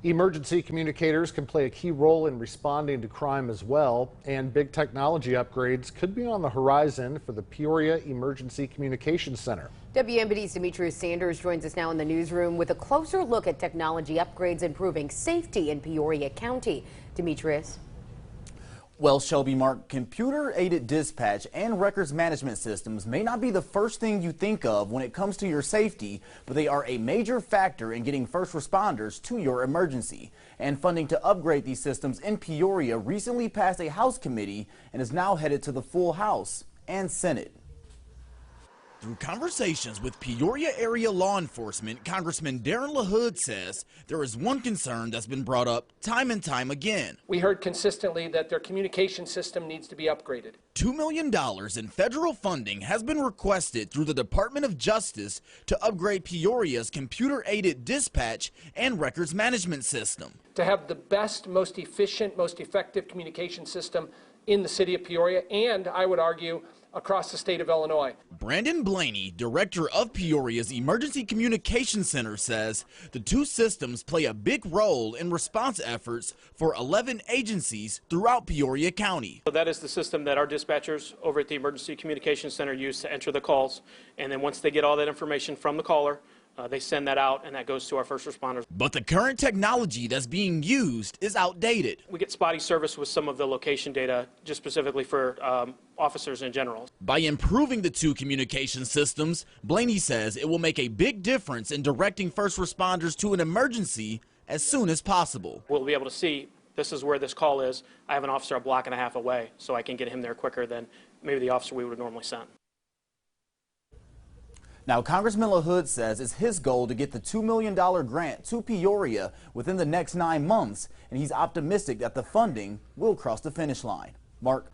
Emergency communicators can play a key role in responding to crime as well, and big technology upgrades could be on the horizon for the Peoria Emergency Communications Center. WMBD's Demetrius Sanders joins us now in the newsroom with a closer look at technology upgrades improving safety in Peoria County. Demetrius. Well, Shelby, Mark, computer-aided dispatch and records management systems may not be the first thing you think of when it comes to your safety, but they are a major factor in getting first responders to your emergency. And funding to upgrade these systems in Peoria recently passed a House committee and is now headed to the full House and Senate. Through conversations with Peoria area law enforcement, Congressman Darren LaHood says there is one concern that's been brought up time and time again. We heard consistently that their communication system needs to be upgraded. $2 million in federal funding has been requested through the Department of Justice to upgrade Peoria's computer-aided dispatch and records management system. To have the best, most efficient, most effective communication system in the city of Peoria, and I would argue across the state of Illinois. Brandon Blaney, director of Peoria's Emergency Communications Center, says the two systems play a big role in response efforts for 11 agencies throughout Peoria County. So that is the system that our dispatchers over at the Emergency Communications Center use to enter the calls, and then once they get all that information from the caller, they send that out, and that goes to our first responders. But the current technology that's being used is outdated. We get spotty service with some of the location data, just specifically for officers in general. By improving the two communication systems, Blaney says it will make a big difference in directing first responders to an emergency as soon as possible. We'll be able to see this is where this call is. I have an officer a block and a half away, so I can get him there quicker than maybe the officer we would have normally sent. Now, Congressman LaHood says it's his goal to get the $2 million grant to Peoria within the next 9 months, and he's optimistic that the funding will cross the finish line. Mark.